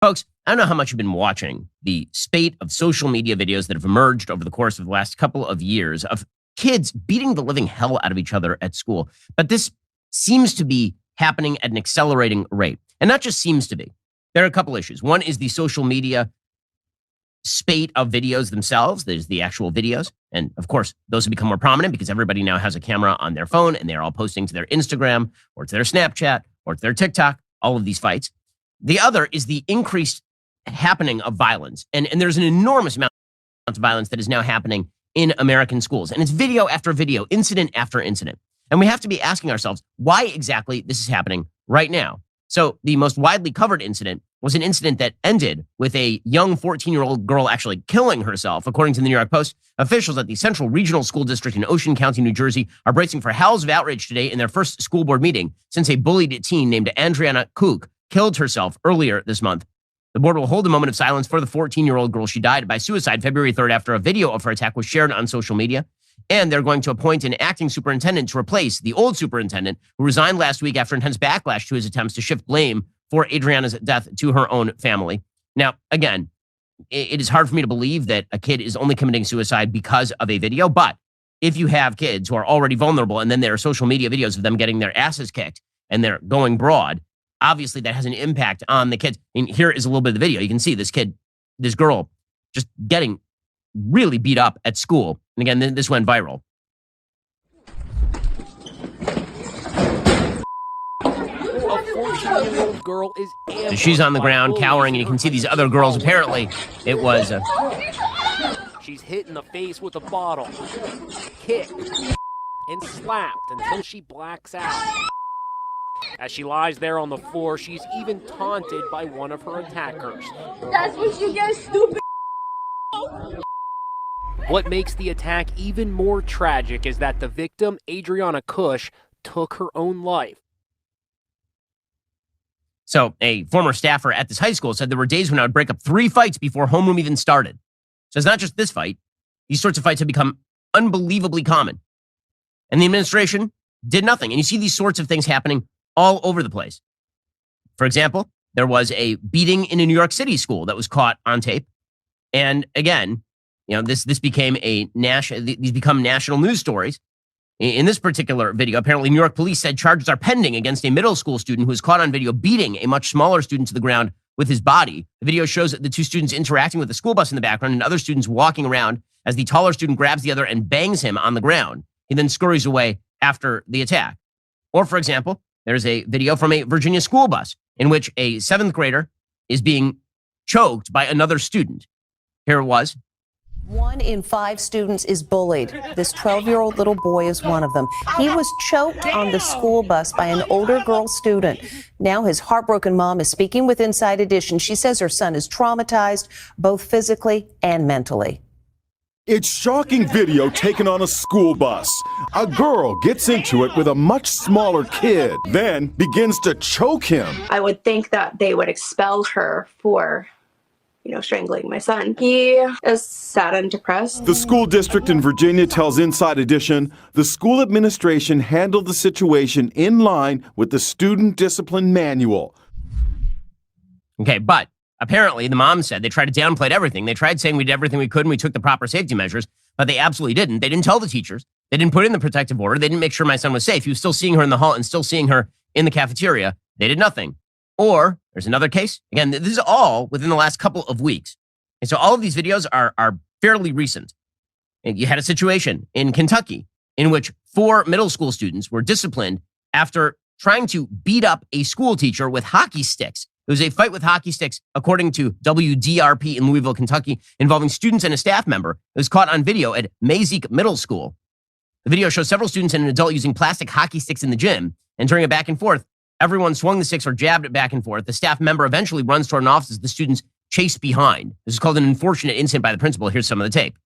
Folks, I don't know how much you've been watching the spate of social media videos that have emerged over the course of the last couple of years of kids beating the living hell out of each other at school. But this seems to be happening at an accelerating rate. And not just seems to be. There are a couple issues. One is the social media spate of videos themselves. There's the actual videos. And of course, those have become more prominent because everybody now has a camera on their phone and they're all posting to their Instagram or to their Snapchat or to their TikTok, all of these fights. The other is the increased happening of violence. And there's an enormous amount of violence that is now happening in American schools. And it's video after video, incident after incident. And we have to be asking ourselves why exactly this is happening right now. So the most widely covered incident was an incident that ended with a young 14-year-old girl actually killing herself. According to the New York Post, officials at the Central Regional School District in Ocean County, New Jersey, are bracing for howls of outrage today in their first school board meeting since a bullied teen named Andriana Cook killed herself earlier this month. The board will hold a moment of silence for the 14-year-old girl. She died by suicide February 3rd after a video of her attack was shared on social media. And they're going to appoint an acting superintendent to replace the old superintendent who resigned last week after intense backlash to his attempts to shift blame for Adriana's death to her own family. Now, again, it is hard for me to believe that a kid is only committing suicide because of a video. But if you have kids who are already vulnerable and then there are social media videos of them getting their asses kicked and they're going broad, obviously that has an impact on the kids. And here is a little bit of the video. You can see this girl just getting really beat up at school. And again, this went viral. A 14-year-old girl is so she's on the ground cowering, and you can see these other girls. Apparently, it was... She's hit in the face with a bottle, kicked, and slapped until she blacks out. As she lies there on the floor, she's even taunted by one of her attackers. That's what you get, stupid. What makes the attack even more tragic is that the victim, Adriana Cush, took her own life. So a former staffer at this high school said there were days when I would break up 3 fights before homeroom even started. So it's not just this fight. These sorts of fights have become unbelievably common. And the administration did nothing. And you see these sorts of things happening all over the place. For example, there was a beating in a New York City school that was caught on tape. And again, this became these become national news stories. In this particular video, apparently New York police said charges are pending against a middle school student who was caught on video beating a much smaller student to the ground with his body. The video shows the 2 students interacting with the school bus in the background and other students walking around as the taller student grabs the other and bangs him on the ground. He then scurries away after the attack. Or, for example, there's a video from a Virginia school bus in which a 7th grader is being choked by another student. Here it was. 1 in 5 students is bullied. This 12-year-old little boy is one of them. He was choked on the school bus by an older girl student. Now his heartbroken mom is speaking with Inside Edition. She says her son is traumatized, both physically and mentally. It's shocking video taken on a school bus. A girl gets into it with a much smaller kid, then begins to choke him. I would think that they would expel her for strangling my son. He is sad and depressed. The school district in Virginia tells Inside Edition the school administration handled the situation in line with the student discipline manual. Okay, but apparently the mom said they tried to downplay everything. They tried saying we did everything we could and we took the proper safety measures, but they absolutely didn't. They didn't tell the teachers. They didn't put in the protective order. They didn't make sure my son was safe. He was still seeing her in the hall and still seeing her in the cafeteria. They did nothing. Or there's another case. Again, this is all within the last couple of weeks. And so all of these videos are fairly recent. And you had a situation in Kentucky in which 4 middle school students were disciplined after trying to beat up a school teacher with hockey sticks. It was a fight with hockey sticks, according to WDRP in Louisville, Kentucky, involving students and a staff member. It was caught on video at Mazik Middle School. The video shows several students and an adult using plastic hockey sticks in the gym. And during a back and forth, everyone swung the sticks or jabbed it back and forth. The staff member eventually runs toward an office as the students chase behind. This is called an unfortunate incident by the principal. Here's some of the tape.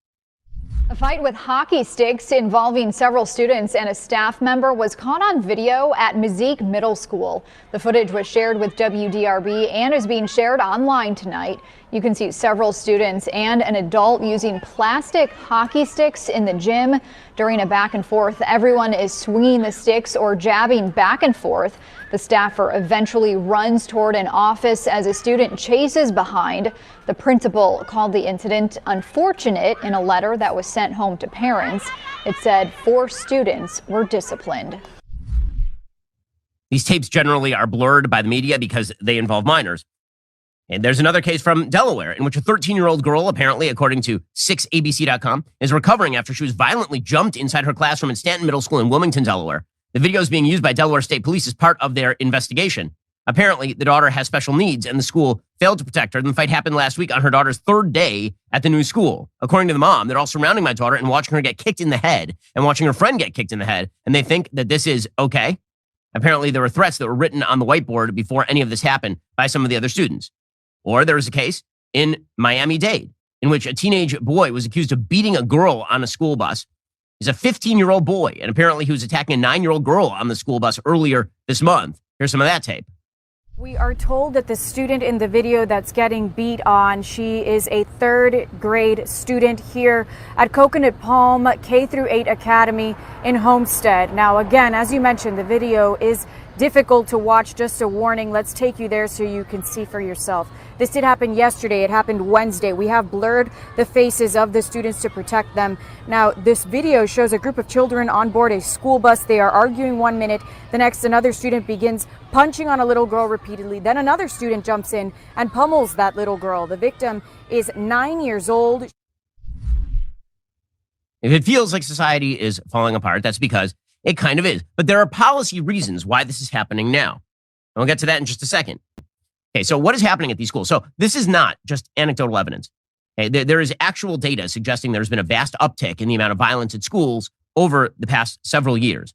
A fight with hockey sticks involving several students and a staff member was caught on video at Mazik Middle School. The footage was shared with WDRB and is being shared online tonight. You can see several students and an adult using plastic hockey sticks in the gym. During a back and forth, everyone is swinging the sticks or jabbing back and forth. The staffer eventually runs toward an office as a student chases behind. The principal called the incident unfortunate in a letter that was sent home to parents. It said 4 students were disciplined. These tapes generally are blurred by the media because they involve minors. And there's another case from Delaware in which a 13-year-old girl, apparently, according to 6abc.com, is recovering after she was violently jumped inside her classroom in Stanton Middle School in Wilmington, Delaware. The video is being used by Delaware State Police as part of their investigation. Apparently, the daughter has special needs, and the school failed to protect her. The fight happened last week on her daughter's 3rd day at the new school. According to the mom, they're all surrounding my daughter and watching her get kicked in the head and watching her friend get kicked in the head, and they think that this is okay. Apparently, there were threats that were written on the whiteboard before any of this happened by some of the other students. Or there was a case in Miami-Dade in which a teenage boy was accused of beating a girl on a school bus. He's a 15-year-old boy, and apparently he was attacking a 9-year-old girl on the school bus earlier this month. Here's some of that tape. We are told that the student in the video that's getting beat on, she is a 3rd grade student here at Coconut Palm K-8 Academy in Homestead. Now, again, as you mentioned, the video is difficult to watch. Just a warning, let's take you there so you can see for yourself. This did happen yesterday. It happened Wednesday. We have blurred the faces of the students to protect them. Now, this video shows a group of children on board a school bus. They are arguing 1 minute. The next, another student begins punching on a little girl repeatedly. Then another student jumps in and pummels that little girl. The victim is 9 years old. If it feels like society is falling apart, that's because it kind of is. But there are policy reasons why this is happening now. And we'll get to that in just a second. Okay, so what is happening at these schools? So this is not just anecdotal evidence. Okay, there is actual data suggesting there's been a vast uptick in the amount of violence at schools over the past several years.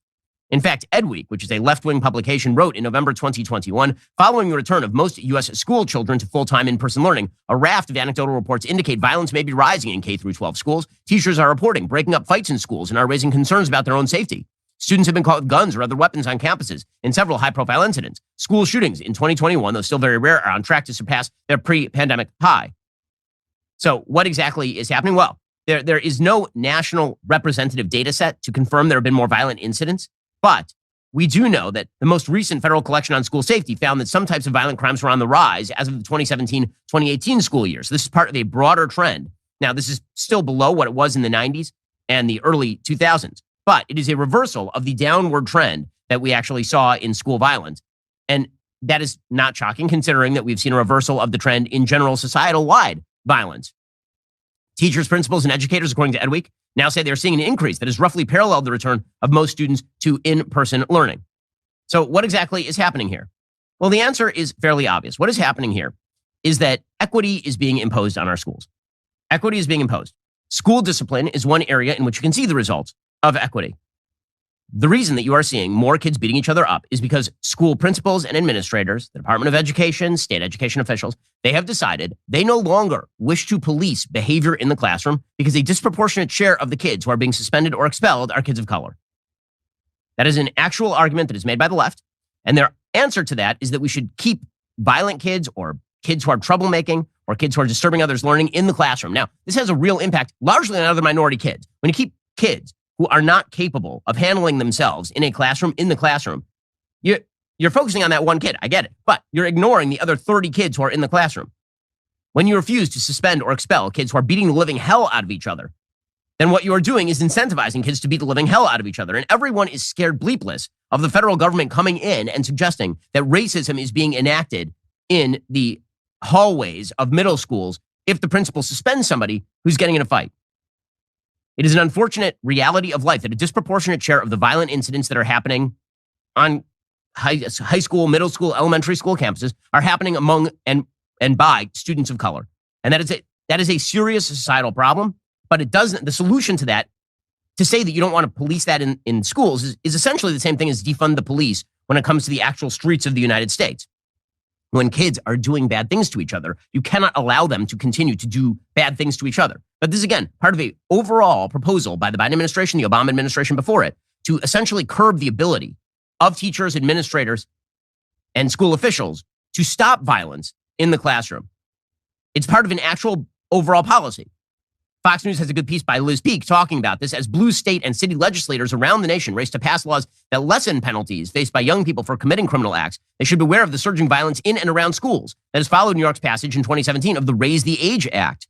In fact, EdWeek, which is a left-wing publication, wrote in November 2021, following the return of most U.S. school children to full-time in-person learning, a raft of anecdotal reports indicate violence may be rising in K-12 schools. Teachers are reporting breaking up fights in schools and are raising concerns about their own safety. Students have been caught with guns or other weapons on campuses in several high-profile incidents. School shootings in 2021, though still very rare, are on track to surpass their pre-pandemic high. So what exactly is happening? Well, there is no national representative data set to confirm there have been more violent incidents, but we do know that the most recent federal collection on school safety found that some types of violent crimes were on the rise as of the 2017-2018 school year. So this is part of a broader trend. Now, this is still below what it was in the 90s and the early 2000s. But it is a reversal of the downward trend that we actually saw in school violence. And that is not shocking, considering that we've seen a reversal of the trend in general societal-wide violence. Teachers, principals, and educators, according to EdWeek, now say they're seeing an increase that has roughly paralleled the return of most students to in-person learning. So what exactly is happening here? Well, the answer is fairly obvious. What is happening here is that equity is being imposed on our schools. Equity is being imposed. School discipline is one area in which you can see the results of equity. The reason that you are seeing more kids beating each other up is because school principals and administrators, the Department of Education, state education officials, they have decided they no longer wish to police behavior in the classroom because a disproportionate share of the kids who are being suspended or expelled are kids of color. That is an actual argument that is made by the left, and their answer to that is that we should keep violent kids or kids who are troublemaking or kids who are disturbing others' learning in the classroom. Now, this has a real impact largely on other minority kids. When you keep kids who are not capable of handling themselves in a classroom, in the classroom, you're focusing on that one kid. I get it. But you're ignoring the other 30 kids who are in the classroom. When you refuse to suspend or expel kids who are beating the living hell out of each other, then what you are doing is incentivizing kids to beat the living hell out of each other. And everyone is scared bleepless of the federal government coming in and suggesting that racism is being enacted in the hallways of middle schools if the principal suspends somebody who's getting in a fight. It is an unfortunate reality of life that a disproportionate share of the violent incidents that are happening on high school, middle school, elementary school campuses are happening among and by students of color. And that is a serious societal problem, but it doesn't, the solution to that, to say that you don't want to police that in schools is essentially the same thing as defund the police when it comes to the actual streets of the United States. When kids are doing bad things to each other, you cannot allow them to continue to do bad things to each other. But this is, again, part of an overall proposal by the Biden administration, the Obama administration before it, to essentially curb the ability of teachers, administrators, and school officials to stop violence in the classroom. It's part of an actual overall policy. Fox News has a good piece by Liz Peek talking about this as blue state and city legislators around the nation race to pass laws that lessen penalties faced by young people for committing criminal acts. They should be aware of the surging violence in and around schools that has followed New York's passage in 2017 of the Raise the Age Act.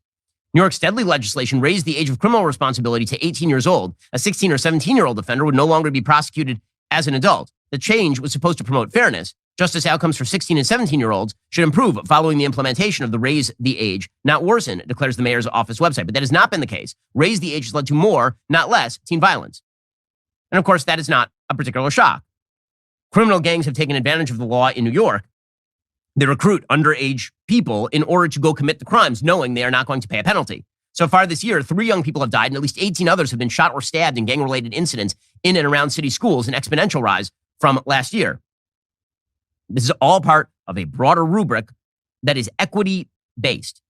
New York's deadly legislation raised the age of criminal responsibility to 18 years old. A 16 or 17-year-old offender would no longer be prosecuted as an adult. The change was supposed to promote fairness. Justice outcomes for 16 and 17-year-olds should improve following the implementation of the Raise the Age, not worsen, declares the mayor's office website. But that has not been the case. Raise the Age has led to more, not less, teen violence. And of course, that is not a particular shock. Criminal gangs have taken advantage of the law in New York. They recruit underage people in order to go commit the crimes, knowing they are not going to pay a penalty. So far this year, 3 young people have died and at least 18 others have been shot or stabbed in gang-related incidents in and around city schools, an exponential rise from last year. This is all part of a broader rubric that is equity-based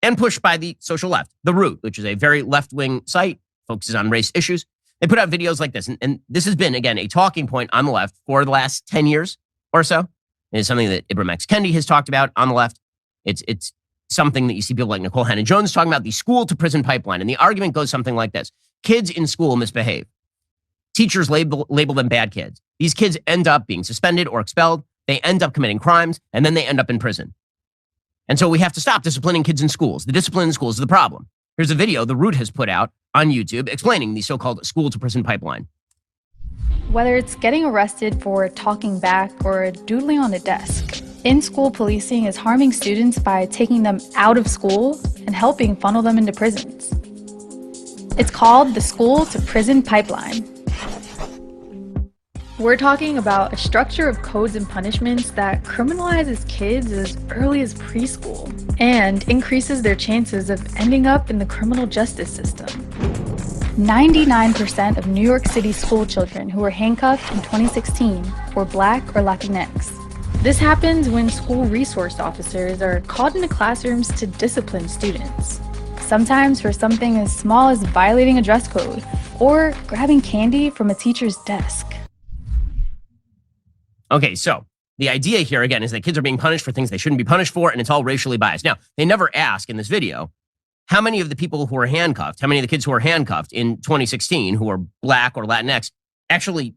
and pushed by the social left. The Root, which is a very left-wing site, focuses on race issues. They put out videos like this. And this has been, again, a talking point on the left for the last 10 years or so. It is something that Ibram X. Kendi has talked about on the left. It's something that you see people like Nicole Hannah-Jones talking about, the school-to-prison pipeline. And the argument goes something like this. Kids in school misbehave. Teachers label them bad kids. These kids end up being suspended or expelled. They end up committing crimes, and then they end up in prison. And so we have to stop disciplining kids in schools. The discipline in schools is the problem. Here's a video The Root has put out on YouTube explaining the so-called school-to-prison pipeline. Whether it's getting arrested for talking back or doodling on a desk, in-school policing is harming students by taking them out of school and helping funnel them into prisons. It's called the school-to-prison pipeline. We're talking about a structure of codes and punishments that criminalizes kids as early as preschool and increases their chances of ending up in the criminal justice system. 99% of New York City school children who were handcuffed in 2016 were Black or Latinx. This happens when school resource officers are called into classrooms to discipline students, sometimes for something as small as violating a dress code or grabbing candy from a teacher's desk. Okay, so the idea here, again, is that kids are being punished for things they shouldn't be punished for, and it's all racially biased. Now, they never ask in this video how many of the people who were handcuffed, how many of the kids who were handcuffed in 2016 who were Black or Latinx actually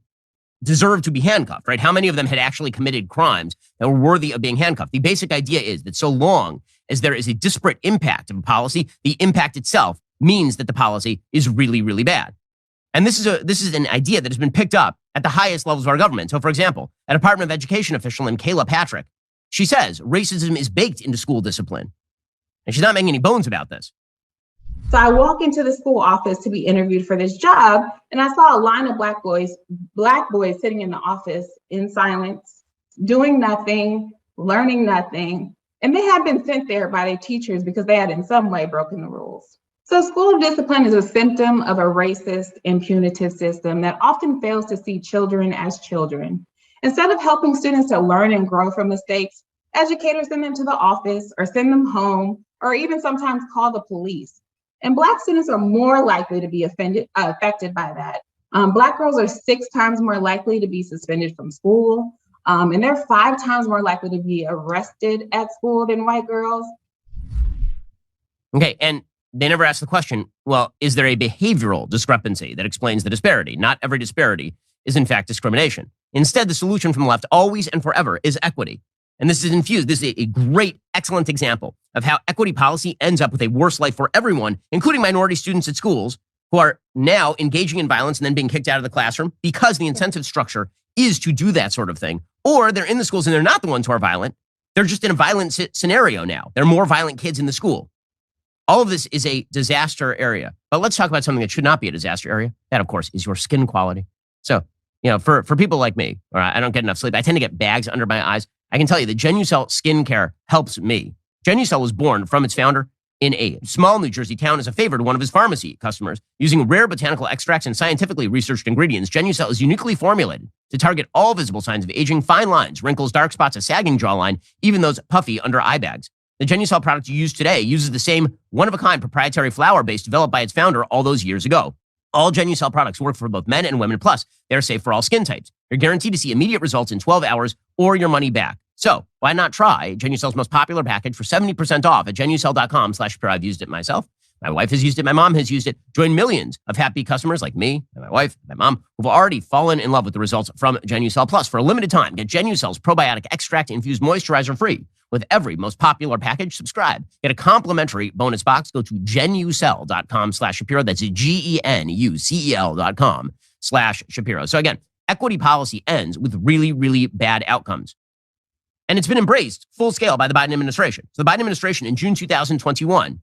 deserved to be handcuffed, right? How many of them had actually committed crimes that were worthy of being handcuffed? The basic idea is that so long as there is a disparate impact of a policy, the impact itself means that the policy is really, really bad. And this is an idea that has been picked up at the highest levels of our government. So, for example, a Department of Education official named Kayla Patrick, she says racism is baked into school discipline. And she's not making any bones about this. So I walk into the school office to be interviewed for this job, and I saw a line of black boys sitting in the office in silence, doing nothing, learning nothing. And they had been sent there by their teachers because they had in some way broken the rules. So school discipline is a symptom of a racist and punitive system that often fails to see children as children. Instead of helping students to learn and grow from mistakes, educators send them to the office or send them home or even sometimes call the police. And Black students are more likely to be affected by that. Black girls are 6 times more likely to be suspended from school. And they're 5 times more likely to be arrested at school than white girls. Okay, and they never ask the question, well, is there a behavioral discrepancy that explains the disparity? Not every disparity is in fact discrimination. Instead, the solution from the left always and forever is equity. And this is infused. This is a great, excellent example of how equity policy ends up with a worse life for everyone, including minority students at schools who are now engaging in violence and then being kicked out of the classroom because the incentive structure is to do that sort of thing. Or they're in the schools and they're not the ones who are violent. They're just in a violent scenario now. There are more violent kids in the school. All of this is a disaster area. But let's talk about something that should not be a disaster area. That, of course, is your skin quality. So, for people like me, or I don't get enough sleep, I tend to get bags under my eyes. I can tell you that Genucel skincare helps me. Genucel was born from its founder in a small New Jersey town as a favor to one of his pharmacy customers. Using rare botanical extracts and scientifically researched ingredients, Genucel is uniquely formulated to target all visible signs of aging, fine lines, wrinkles, dark spots, a sagging jawline, even those puffy under eye bags. The Genucel product you use today uses the same one-of-a-kind proprietary flower base developed by its founder all those years ago. All Genucel products work for both men and women, plus they're safe for all skin types. You're guaranteed to see immediate results in 12 hours or your money back. So why not try Genucel's most popular package for 70% off at Genucel.com/pure. I've used it myself. My wife has used it. My mom has used it. Join millions of happy customers like me and my wife and my mom who've already fallen in love with the results from Genucell Plus. For a limited time, get Genucell's probiotic extract infused moisturizer free with every most popular package. Subscribe. Get a complimentary bonus box. Go to genucell.com/Shapiro. That's GENUCEL.com/Shapiro. So again, equity policy ends with really, really bad outcomes. And it's been embraced full scale by the Biden administration. So the Biden administration in June 2021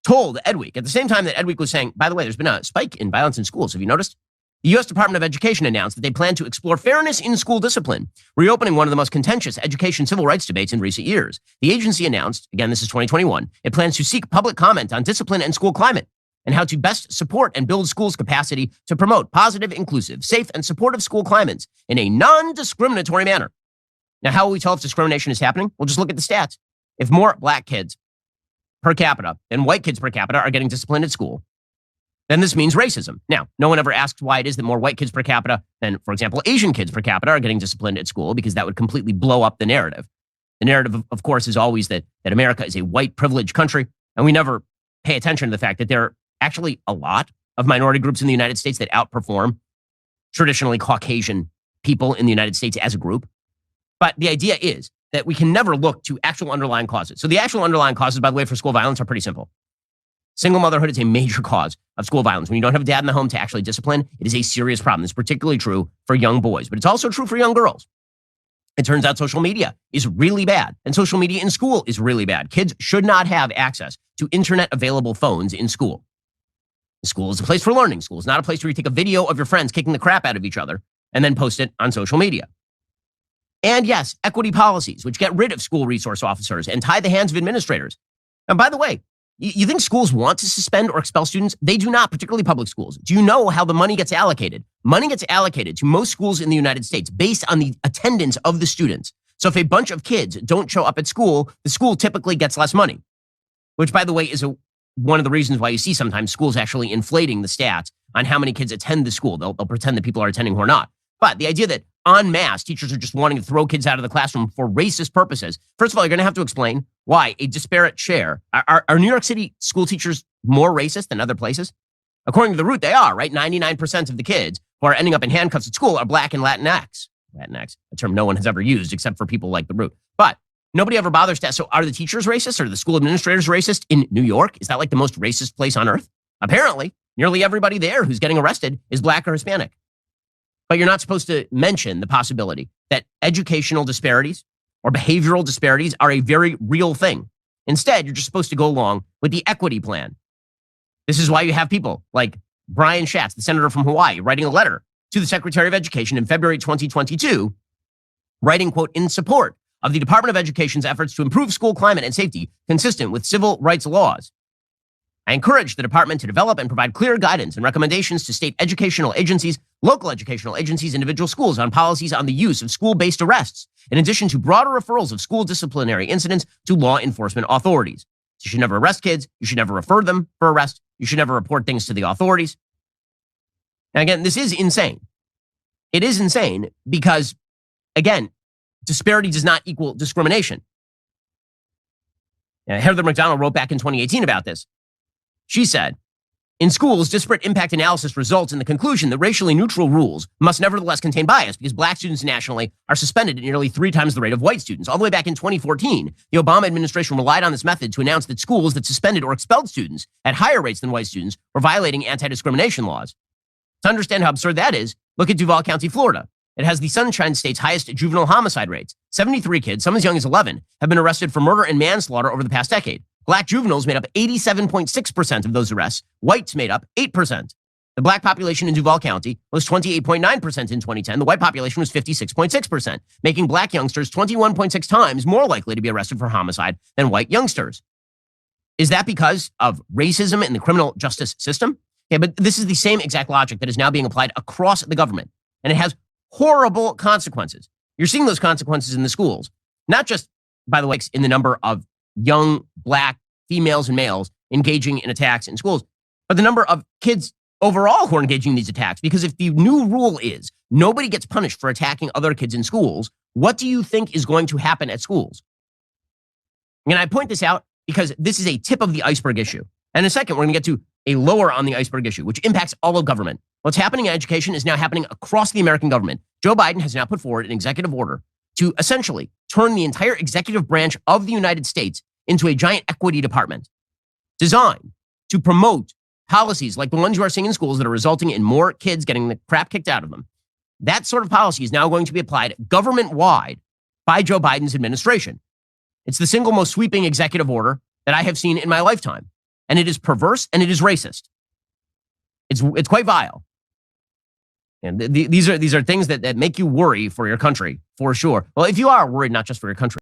told Ed Week, at the same time that Ed Week was saying, by the way, there's been a spike in violence in schools. Have you noticed? The U.S. Department of Education announced that they plan to explore fairness in school discipline, reopening one of the most contentious education civil rights debates in recent years. The agency announced, again, this is 2021, it plans to seek public comment on discipline and school climate and how to best support and build schools' capacity to promote positive, inclusive, safe, and supportive school climates in a non-discriminatory manner. Now, how will we tell if discrimination is happening? Well, just look at the stats. If more black kids per capita than white kids per capita are getting disciplined at school, then this means racism. Now, no one ever asks why it is that more white kids per capita than, for example, Asian kids per capita are getting disciplined at school, because that would completely blow up the narrative. The narrative, of course, is always that America is a white privileged country, and we never pay attention to the fact that there are actually a lot of minority groups in the United States that outperform traditionally Caucasian people in the United States as a group. But the idea is that we can never look to actual underlying causes. So the actual underlying causes, by the way, for school violence are pretty simple. Single motherhood is a major cause of school violence. When you don't have a dad in the home to actually discipline, it is a serious problem. It's particularly true for young boys, but it's also true for young girls. It turns out social media is really bad, and social media in school is really bad. Kids should not have access to internet-available phones in school. School is a place for learning. School is not a place where you take a video of your friends kicking the crap out of each other and then post it on social media. And yes, equity policies, which get rid of school resource officers and tie the hands of administrators. And by the way, you think schools want to suspend or expel students? They do not, particularly public schools. Do you know how the money gets allocated? Money gets allocated to most schools in the United States based on the attendance of the students. So if a bunch of kids don't show up at school, the school typically gets less money, which, by the way, is one of the reasons why you see sometimes schools actually inflating the stats on how many kids attend the school. They'll pretend that people are attending who are not. But the idea that en masse teachers are just wanting to throw kids out of the classroom for racist purposes. First of all, you're going to have to explain why a disparate share. Are New York City school teachers more racist than other places? According to the Root, they are, right? 99% of the kids who are ending up in handcuffs at school are black and Latinx. Latinx, a term no one has ever used except for people like the Root. But nobody ever bothers to ask, so are the teachers racist? Or are the school administrators racist in New York? Is that like the most racist place on earth? Apparently, nearly everybody there who's getting arrested is black or Hispanic. But you're not supposed to mention the possibility that educational disparities or behavioral disparities are a very real thing. Instead, you're just supposed to go along with the equity plan. This is why you have people like Brian Schatz, the senator from Hawaii, writing a letter to the Secretary of Education in February 2022, writing, quote, in support of the Department of Education's efforts to improve school climate and safety consistent with civil rights laws. I encourage the department to develop and provide clear guidance and recommendations to state educational agencies, local educational agencies, individual schools on policies on the use of school-based arrests, in addition to broader referrals of school disciplinary incidents to law enforcement authorities. You should never arrest kids. You should never refer them for arrest. You should never report things to the authorities. Now, again, this is insane. It is insane because, again, disparity does not equal discrimination. Now, Heather McDonald wrote back in 2018 about this. She said, in schools, disparate impact analysis results in the conclusion that racially neutral rules must nevertheless contain bias because black students nationally are suspended at nearly 3 times the rate of white students. All the way back in 2014, the Obama administration relied on this method to announce that schools that suspended or expelled students at higher rates than white students were violating anti-discrimination laws. To understand how absurd that is, look at Duval County, Florida. It has the Sunshine State's highest juvenile homicide rates. 73 kids, some as young as 11, have been arrested for murder and manslaughter over the past decade. Black juveniles made up 87.6% of those arrests. Whites made up 8%. The black population in Duval County was 28.9% in 2010. The white population was 56.6%, making black youngsters 21.6 times more likely to be arrested for homicide than white youngsters. Is that because of racism in the criminal justice system? Yeah, but this is the same exact logic that is now being applied across the government, and it has horrible consequences. You're seeing those consequences in the schools, not just, by the way, in the number of young black females and males engaging in attacks in schools, but the number of kids overall who are engaging in these attacks. Because if the new rule is nobody gets punished for attacking other kids in schools, what do you think is going to happen at schools? And I point this out because this is a tip of the iceberg issue. And in a second, we're going to get to a lower on the iceberg issue, which impacts all of government. What's happening in education is now happening across the American government. Joe Biden has now put forward an executive order to essentially turn the entire executive branch of the United States into a giant equity department designed to promote policies like the ones you are seeing in schools that are resulting in more kids getting the crap kicked out of them. That sort of policy is now going to be applied government-wide by Joe Biden's administration. It's the single most sweeping executive order that I have seen in my lifetime. And it is perverse and it is racist. It's quite vile. And these are things that make you worry for your country, for sure. Well, if you are worried not just for your country,